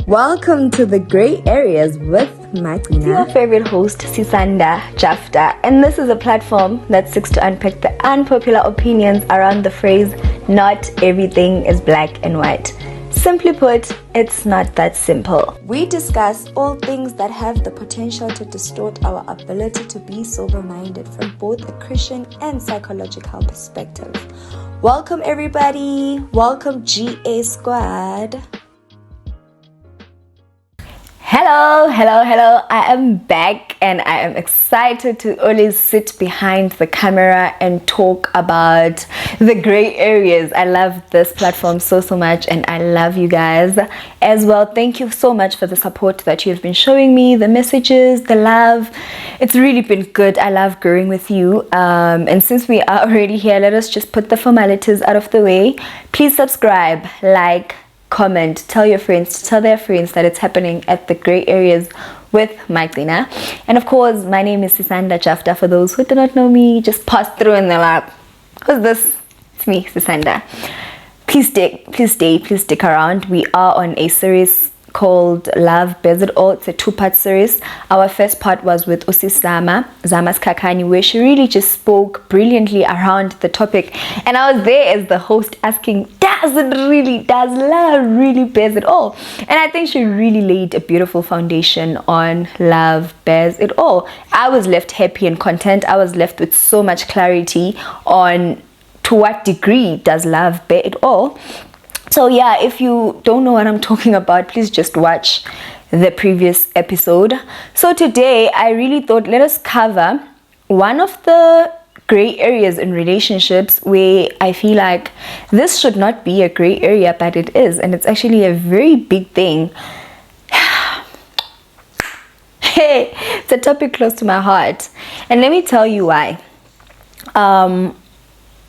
Welcome to the Grey Areas with Martina. Your favorite host, Sisanda Jafta, and this is a platform that seeks to unpack the unpopular opinions around the phrase, not everything is black and white. Simply put, it's not that simple. We discuss all things that have the potential to distort our ability to be sober-minded from both a Christian and psychological perspective. Welcome everybody. Welcome GA Squad. Hello. I am back and I am excited to always sit behind the camera and talk about the gray areas. I love this platform so much and I love you guys as well. Thank you so much for the support that you have been showing me, the messages, the love. It's really been good. I love growing with you. And since we are already here, let us just put the formalities out of the way. Please subscribe, like, comment, tell your friends, tell their friends that it's happening at the Grey Areas with Martina. And of course, my name is Sisanda Jafta. For those who do not know me, just pass through and they're like, who's this? It's me, Sisanda. Please stick around. We are on a series called Love Bears It All. It's a 2-part series. Our first part was with Zama's Kakani, where she really just spoke brilliantly around the topic, and I was there as the host asking, does love really bears it all? And I think she really laid a beautiful foundation on love bears it all. I was left happy and content. I was left with so much clarity on to what degree does love bear it all. So yeah, if you don't know what I'm talking about, please just watch the previous episode. So today, I really thought let us cover one of the gray areas in relationships where I feel like this should not be a gray area, but it is. And it's actually a very big thing. Hey, it's a topic close to my heart. And let me tell you why.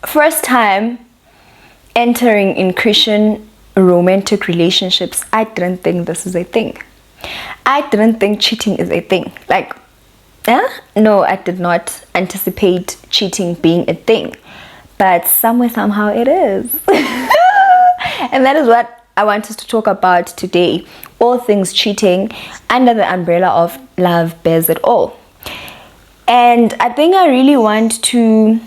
First time entering in Christian romantic relationships, I didn't think this is a thing. I didn't think cheating is a thing. No, I did not anticipate cheating being a thing. But somehow it is. And that is what I want us to talk about today. All things cheating under the umbrella of love bears it all. And I think I really want to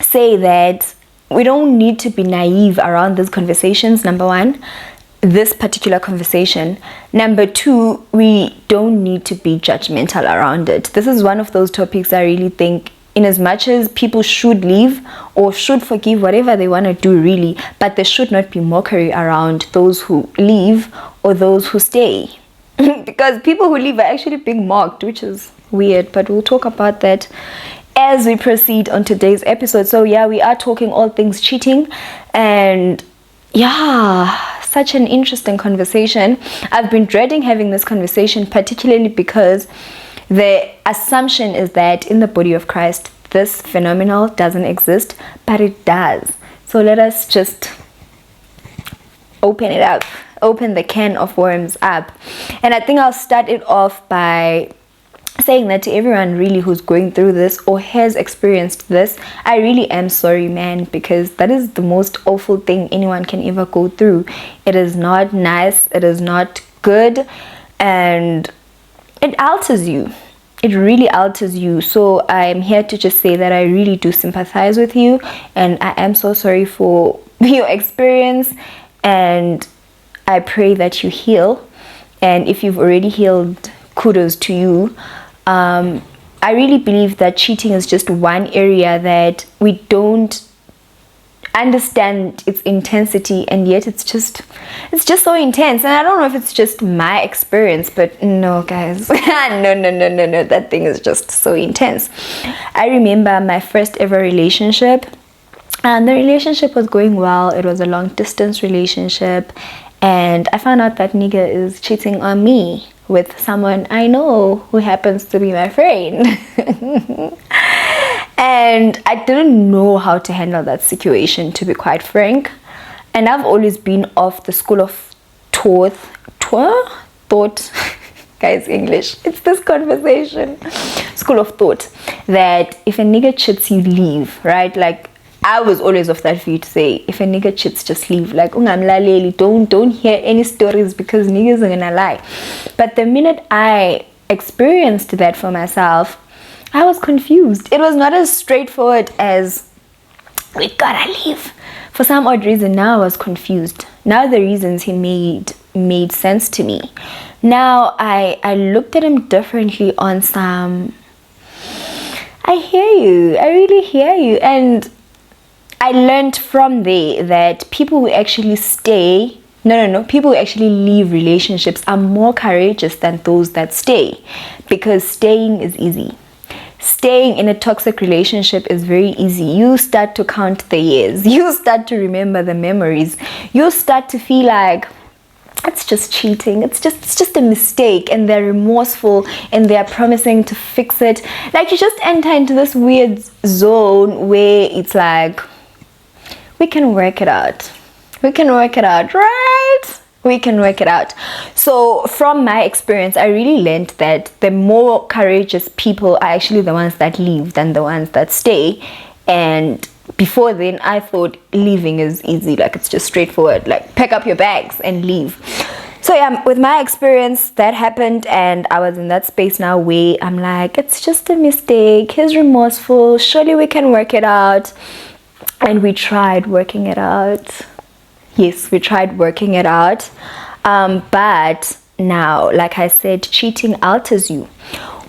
say that we don't need to be naive around these conversations, number one, this particular conversation. Number two, we don't need to be judgmental around it. This is one of those topics I really think, in as much as people should leave or should forgive whatever they want to do really, but there should not be mockery around those who leave or those who stay. Because people who leave are actually being mocked, which is weird, but we'll talk about that as we proceed on today's episode. So yeah, we are talking all things cheating, and yeah, such an interesting conversation. I've been dreading having this conversation, particularly because the assumption is that in the body of Christ this phenomenon doesn't exist, but it does. So let us just open it up, open the can of worms up. And I think I'll start it off by saying that to everyone really who's going through this or has experienced this, I really am sorry, man, because that is the most awful thing anyone can ever go through. It is not nice, it is not good, and it alters you. It really alters you. So I'm here to just say that I really do sympathize with you, and I am so sorry for your experience, and I pray that you heal. And if you've already healed, kudos to you. I really believe that cheating is just one area that we don't understand its intensity, and yet it's just so intense. And I don't know if it's just my experience, but no, guys, no, that thing is just so intense. I remember my first ever relationship, and the relationship was going well. It was a long distance relationship, and I found out that nigga is cheating on me with someone I know who happens to be my friend. And I didn't know how to handle that situation, to be quite frank. And I've always been of the school of thought guys, English, it's this conversation, school of thought, that if a nigga cheats, you leave, right? Like, I was always of that view to say, if a nigga cheats, just leave. Like, ungamlaleli, don't hear any stories because niggas are gonna lie. But the minute I experienced that for myself, I was confused. It was not as straightforward as, we gotta leave. For some odd reason, now I was confused. Now the reasons he made sense to me. Now I looked at him differently on some, I hear you, I really hear you. And I learned from there that people who actually stay, people who actually leave relationships are more courageous than those that stay, because staying is easy. Staying in a toxic relationship is very easy. You start to count the years. You start to remember the memories. You start to feel like it's just cheating. It's just a mistake, and they're remorseful and they're promising to fix it. Like, you just enter into this weird zone where it's like, we can work it out. We can work it out, right? We can work it out. So from my experience, I really learned that the more courageous people are actually the ones that leave than the ones that stay. And before then, I thought leaving is easy, like it's just straightforward, like pack up your bags and leave. So yeah, with my experience, that happened, and I was in that space now where I'm like, it's just a mistake. He's remorseful. Surely we can work it out. And we tried working it out. Yes, we tried working it out. But now, like I said, cheating alters you.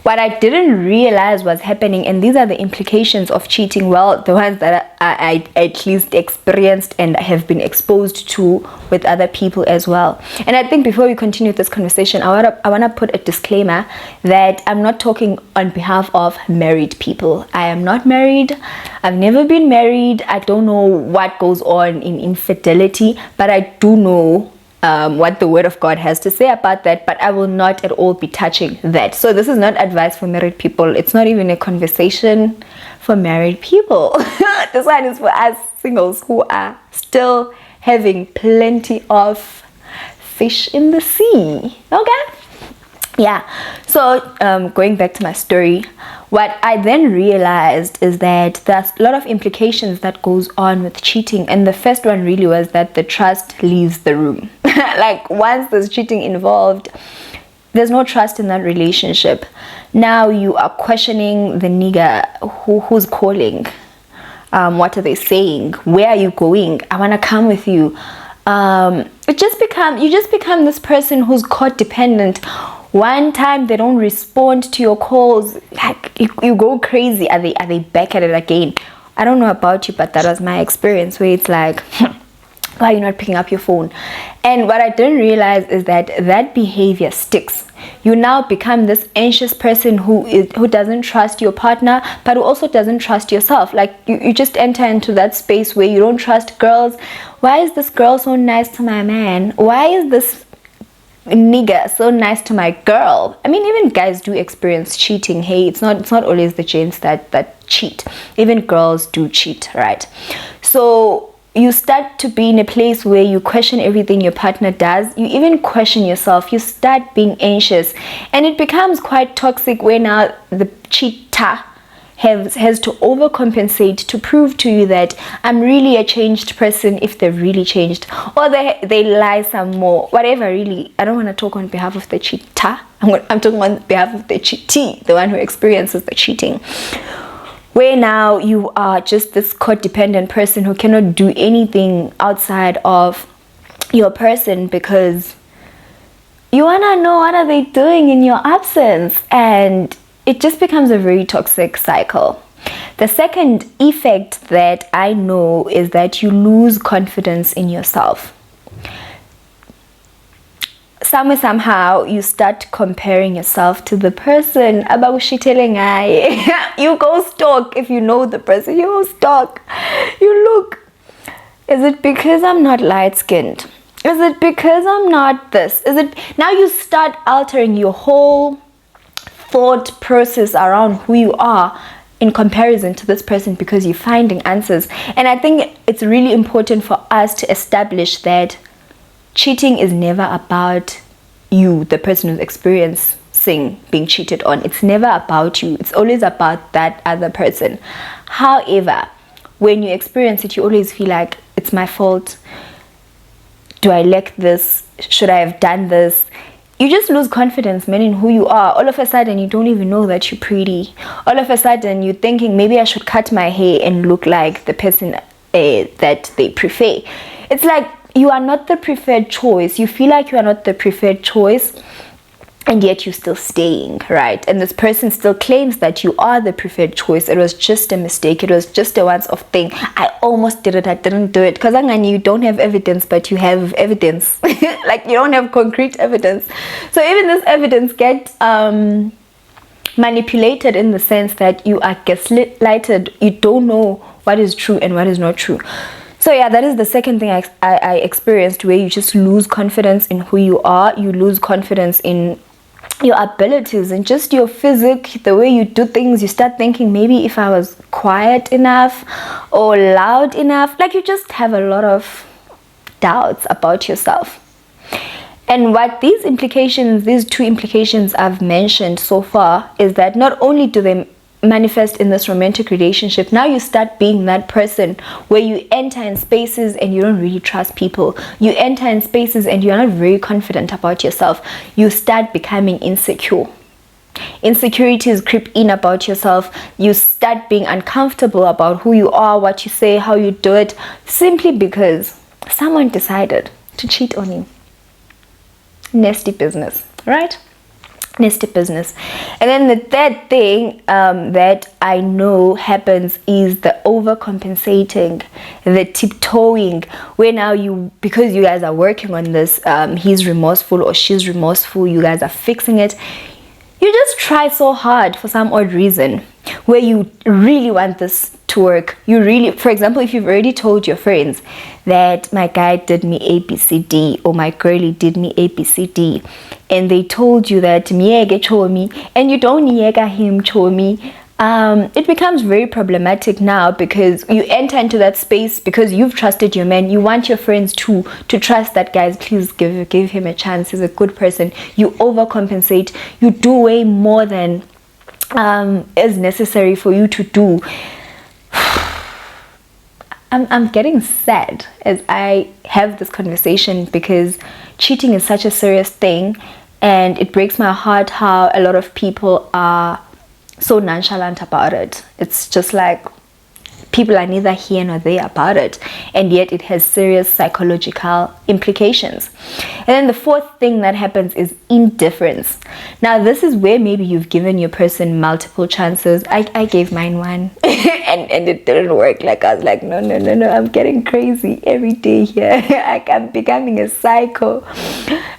What I didn't realize was happening, and these are the implications of cheating, well, the ones that I at least experienced and have been exposed to with other people as well. And I think before we continue this conversation, I want to put a disclaimer that I'm not talking on behalf of married people. I am not married. I've never been married. I don't know what goes on in infidelity, but I do know what the word of God has to say about that, but I will not at all be touching that. So this is not advice for married people. It's not even a conversation for married people. This one is for us singles who are still having plenty of fish in the sea. Okay? Yeah. So going back to my story, what I then realized is that there's a lot of implications that goes on with cheating, and the first one really was that the trust leaves the room. Like, once there's cheating involved, there's no trust in that relationship. Now you are questioning the nigga who's calling. What are they saying? Where are you going? I want to come with you. You just become this person who's codependent. One time they don't respond to your calls, like you go crazy. Are they back at it again? I don't know about you, but that was my experience, where it's like, why are you not picking up your phone? And what I didn't realize is that behavior sticks. You now become this anxious person who doesn't trust your partner, but who also doesn't trust yourself. Like, you just enter into that space where you don't trust girls. Why is this girl so nice to my man? Why is this nigga so nice to my girl? I mean, even guys do experience cheating. Hey, it's not always the gents that cheat. Even girls do cheat, right? So you start to be in a place where you question everything your partner does. You even question yourself. You start being anxious, and it becomes quite toxic, where now the cheater has to overcompensate to prove to you that I'm really a changed person, if they've really changed, or they lie some more, whatever. Really, I don't want to talk on behalf of the cheater. I'm talking on behalf of the cheatee, the one who experiences the cheating, where now you are just this codependent person who cannot do anything outside of your person, because you want to know what are they doing in your absence. And it just becomes a very toxic cycle. The second effect that I know is that you lose confidence in yourself. Somehow you start comparing yourself to the person. You go stalk. If you know the person, you go stalk. You look. Is it because I'm not light-skinned? Is it because I'm not this? Is it? Now you start altering your whole thought process around who you are in comparison to this person, because you're finding answers. And I think it's really important for us to establish that cheating is never about you, the person who's experiencing being cheated on. It's never about you. It's always about that other person. However, when you experience it, you always feel like it's my fault. Do I lack this? Should I have done this? You just lose confidence, man, in who you are. All of a sudden, you don't even know that you're pretty. All of a sudden, you're thinking, maybe I should cut my hair and look like the person that they prefer. It's like you are not the preferred choice. You feel like you are not the preferred choice, and yet you're still staying, right? And this person still claims that you are the preferred choice. It was just a mistake. It was just a once-off thing. I almost did it. I didn't do it. Because you don't have evidence, but you have evidence. Like, you don't have concrete evidence. So even this evidence gets manipulated in the sense that you are gaslighted. You don't know what is true and what is not true. So yeah, that is the second thing I experienced, where you just lose confidence in who you are. You lose confidence in your abilities and just your physique, the way you do things. You start thinking, maybe if I was quiet enough or loud enough, like you just have a lot of doubts about yourself. And what these two implications I've mentioned so far is that not only do they manifest in this romantic relationship, now you start being that person where you enter in spaces and you don't really trust people. You enter in spaces and you're not very confident about yourself. You start becoming insecure. Insecurities creep in about yourself. You start being uncomfortable about who you are, what you say, how you do it, simply because someone decided to cheat on you. Nasty business, right? Nasty business. And then the third thing that I know happens is the overcompensating, the tiptoeing, where now because you guys are working on this, he's remorseful or she's remorseful, you guys are fixing it. You just try so hard for some odd reason, where you really want this to work. You really, for example, if you've already told your friends that my guy did me ABCD or my girlie did me ABCD, and they told you that miyeke chomi, and you don't yeka him chomi, it becomes very problematic now, because you enter into that space because you've trusted your man. You want your friends to trust that, guys, please give him a chance, he's a good person. You overcompensate. You do way more than is necessary for you to do. I'm getting sad as I have this conversation, because cheating is such a serious thing, and it breaks my heart how a lot of people are so nonchalant about it. It's just like people are neither here nor there about it, and yet it has serious psychological implications. And then the fourth thing that happens is indifference. Now this is where maybe you've given your person multiple chances. I gave mine one and it didn't work. Like, I was like, no, I'm getting crazy every day here. I'm becoming a psycho.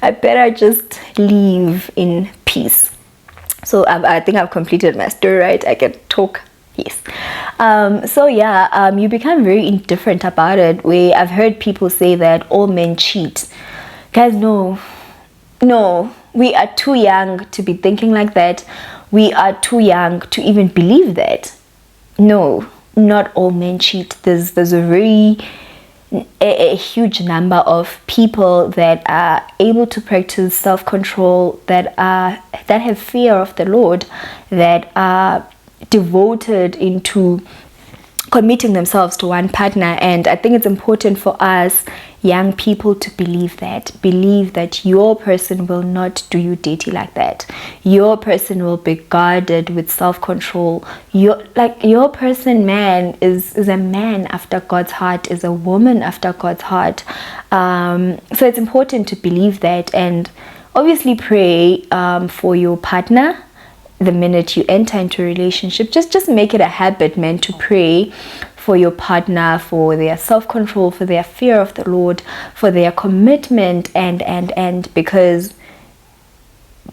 I better just leave in peace. So I think I've completed my story, right? I can talk. Yes. So yeah, you become very indifferent about it, where I've heard people say that all men cheat. Guys, no, we are too young to be thinking like that. We are too young to even believe that. No, not all men cheat. There's a huge number of people that are able to practice self-control, that have fear of the Lord, that are devoted into committing themselves to one partner. And I think it's important for us young people to believe that your person will not do you dirty like that. Your person will be guarded with self-control. Your person, man, is a man after God's heart, is a woman after God's heart. So it's important to believe that, and obviously pray for your partner. The minute you enter into a relationship, just make it a habit, man, to pray for your partner, for their self-control, for their fear of the Lord, for their commitment, and because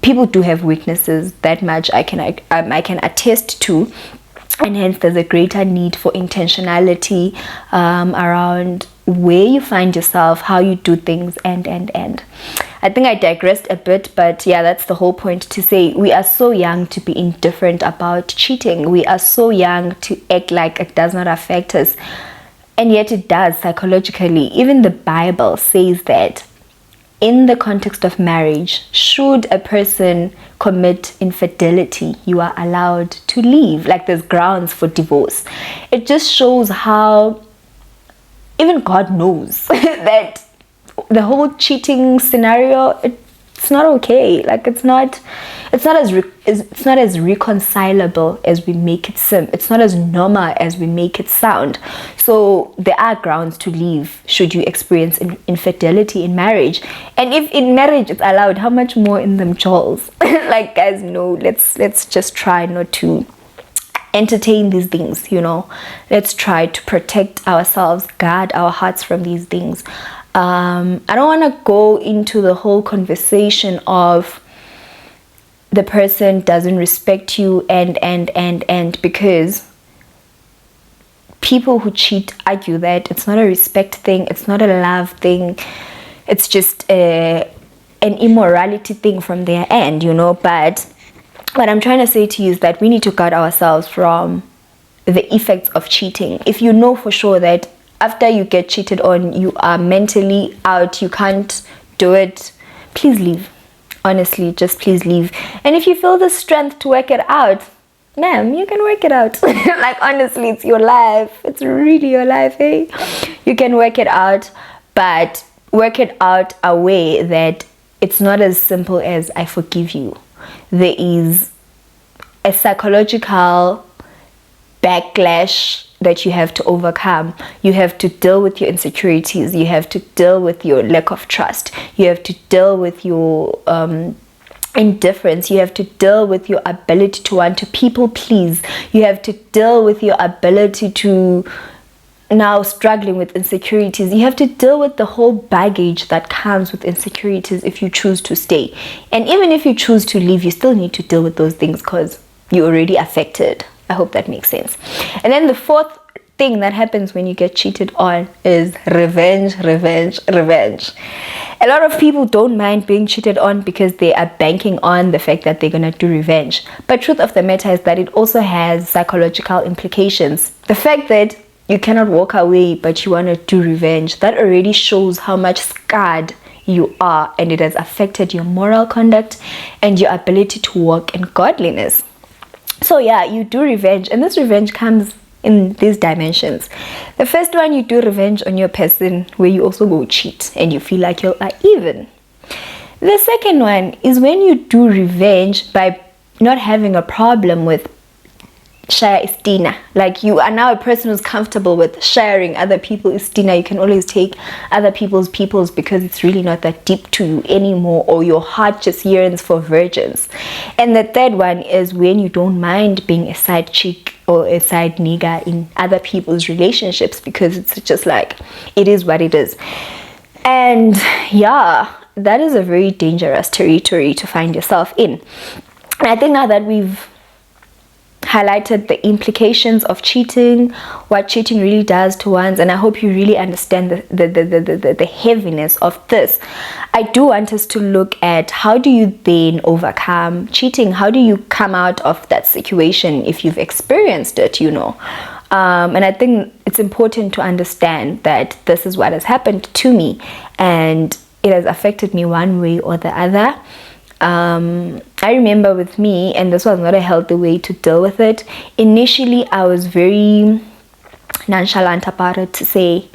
people do have weaknesses. That much I can attest to, and hence there's a greater need for intentionality around where you find yourself, how you do things, and I think I digressed a bit, but yeah, that's the whole point, to say we are so young to be indifferent about cheating. We are so young to act like it does not affect us, and yet it does psychologically. Even the Bible says that in the context of marriage, should a person commit infidelity, you are allowed to leave. Like, there's grounds for divorce. It just shows how even God knows that the whole cheating scenario, it's not okay. Like, it's not as reconcilable as we make it seem. It's not as normal as we make it sound. So there are grounds to leave should you experience infidelity in marriage. And if in marriage it's allowed, how much more in them jewels? Like, guys, no, let's just try not to entertain these things, you know. Let's try to protect ourselves, guard our hearts from these things. I don't want to go into the whole conversation of the person doesn't respect you and because people who cheat argue that it's not a respect thing, it's not a love thing, it's just an immorality thing from their end, you know. But what I'm trying to say to you is that we need to guard ourselves from the effects of cheating. If you know for sure that after you get cheated on, you are mentally out, you can't do it, please leave. Honestly, just please leave. And if you feel the strength to work it out, ma'am, you can work it out. Like, honestly, it's your life. It's really your life, hey? You can work it out, but work it out a way that it's not as simple as I forgive you. There is a psychological backlash that you have to overcome. You have to deal with your insecurities. You have to deal with your lack of trust. You have to deal with your indifference. You have to deal with your ability to want to people please. You have to deal with your ability to now struggling with insecurities. You have to deal with the whole baggage that comes with insecurities if you choose to stay. And even if you choose to leave, you still need to deal with those things because you're already affected. I hope that makes sense. And then the fourth thing that happens when you get cheated on is revenge. A lot of people don't mind being cheated on because they are banking on the fact that they're gonna do revenge. But truth of the matter is that it also has psychological implications. The fact that you cannot walk away but you want to do revenge, that already shows how much scarred you are, and it has affected your moral conduct and your ability to walk in godliness. So yeah, you do revenge, and this revenge comes in these dimensions. The first one, you do revenge on your person where you also go cheat and you feel like you are even. The second one is when you do revenge by not having a problem with share istina. Like, you are now a person who's comfortable with sharing other people's istina. You can always take other people's because it's really not that deep to you anymore, or your heart just yearns for virgins. And the third one is when you don't mind being a side chick or a side nigga in other people's relationships because it's just like, it is what it is. And yeah, that is a very dangerous territory to find yourself in. And I think now that we've highlighted the implications of cheating, what cheating really does to ones, and I hope you really understand the heaviness of this, I do want us to look at how do you then overcome cheating. How do you come out of that situation if you've experienced it, you know. And I think it's important to understand that this is what has happened to me, and it has affected me one way or the other. I remember with me, and this was not a healthy way to deal with it. Initially, I was very nonchalant about it, to say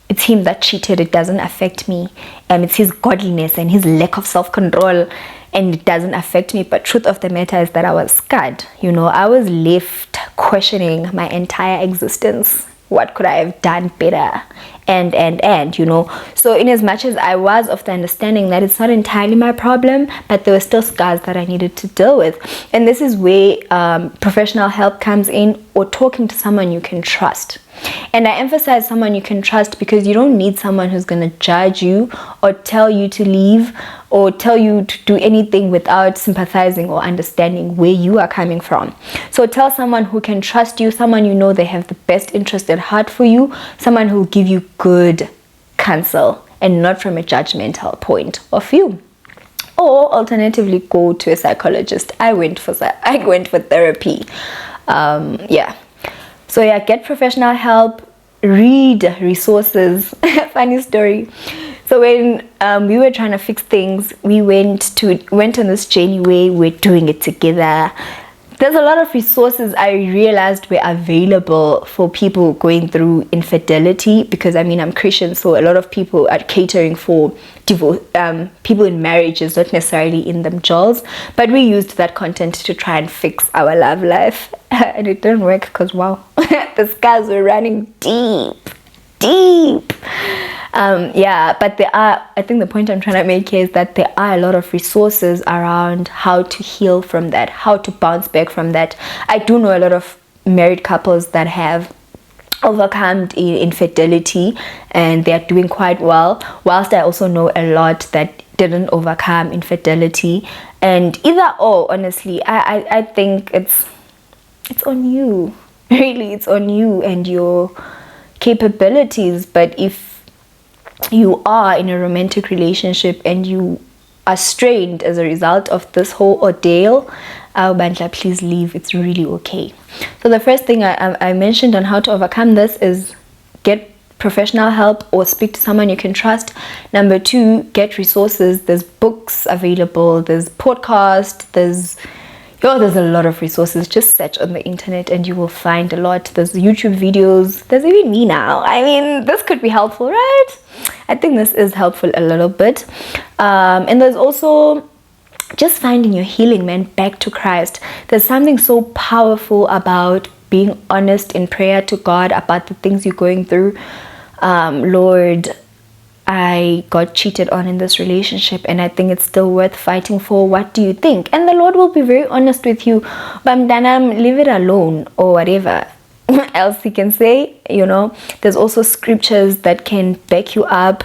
it's him that cheated, it doesn't affect me, and it's his godliness and his lack of self-control, and it doesn't affect me. But truth of the matter is that I was scared, you know. I was left questioning my entire existence. What could I have done better? And you know. So in as much as I was of the understanding that it's not entirely my problem, but there were still scars that I needed to deal with. And this is where professional help comes in, or talking to someone you can trust. And I emphasize someone you can trust because you don't need someone who's going to judge you or tell you to leave or tell you to do anything without sympathizing or understanding where you are coming from. So tell someone who can trust you, someone you know they have the best interest at heart for you, someone who will give you good counsel and not from a judgmental point of view. Or alternatively, go to a psychologist. I went for therapy. So yeah, get professional help, read resources. Funny story. So So when we were trying to fix things, we went on this journey where we're doing it together. There's a lot of resources I realized were available for people going through infidelity, because I mean, I'm Christian, so a lot of people are catering for divorce, people in marriages, not necessarily in them jewels, but we used that content to try and fix our love life. And it didn't work because wow, the scars were running deep. Yeah, but I think the point I'm trying to make here is that there are a lot of resources around how to heal from that, how to bounce back from that. I do know a lot of married couples that have overcome infidelity and they're doing quite well, whilst I also know a lot that didn't overcome infidelity. And either or, honestly, I think it's on you. Really, it's on you and your capabilities. But if you are in a romantic relationship and you are strained as a result of this whole ordeal, Bandla, please leave. It's really okay. So the first thing I mentioned on how to overcome this is get professional help or speak to someone you can trust. Number 2, get resources. There's books available, there's podcasts, there's a lot of resources. Just search on the internet and you will find a lot. There's YouTube videos, there's even me now. I mean, this could be helpful, right? I think this is helpful a little bit. And there's also just finding your healing, man, back to Christ. There's something so powerful about being honest in prayer to God about the things you're going through. Lord, I got cheated on in this relationship and I think it's still worth fighting for. What do you think? And the Lord will be very honest with you. Bamdanam, leave it alone, or whatever else he can say. You know, there's also scriptures that can back you up.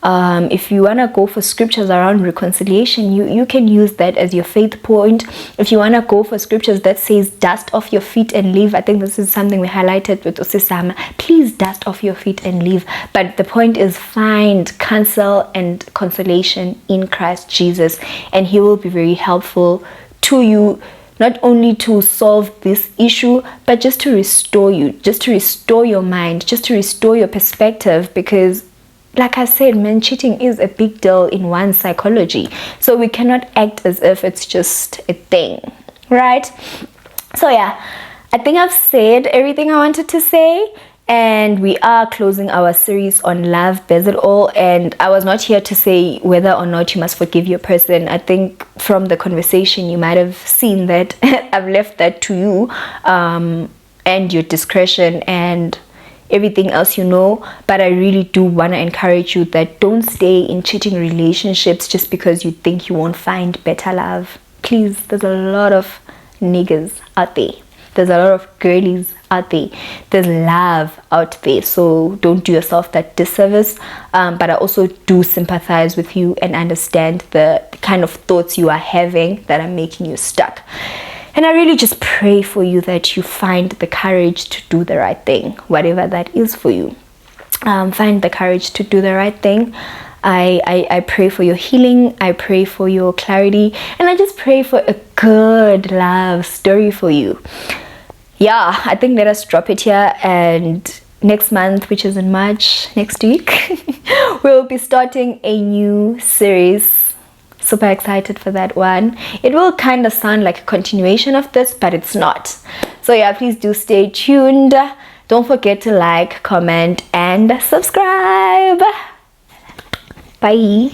If you want to go for scriptures around reconciliation, you can use that as your faith point. If you want to go for scriptures that says dust off your feet and leave, I think this is something we highlighted with Osisama. Please dust off your feet and leave. But the point is, find counsel and consolation in Christ Jesus, and he will be very helpful to you, not only to solve this issue, but just to restore you, just to restore your mind, just to restore your perspective. Because like I said, man, cheating is a big deal in one's psychology. So we cannot act as if it's just a thing, right? So yeah, I think I've said everything I wanted to say. And we are closing our series on love bears it all. And I was not here to say whether or not you must forgive your person. I think from the conversation, you might have seen that I've left that to you and your discretion and everything else, you know. But I really do want to encourage you that don't stay in cheating relationships just because you think you won't find better love. Please, there's a lot of niggas out there. There's a lot of girlies out there. There's love out there. So don't do yourself that disservice. But I also do sympathize with you and understand the kind of thoughts you are having that are making you stuck. And I really just pray for you that you find the courage to do the right thing, whatever that is for you. Find the courage to do the right thing. I pray for your healing. I pray for your clarity. And I just pray for a good love story for you. Yeah, I think let us drop it here. And next month, which is in March, next week, we'll be starting a new series. Super excited for that one. It will kind of sound like a continuation of this, but it's not. So yeah, please do stay tuned. Don't forget to like, comment, and subscribe. Bye.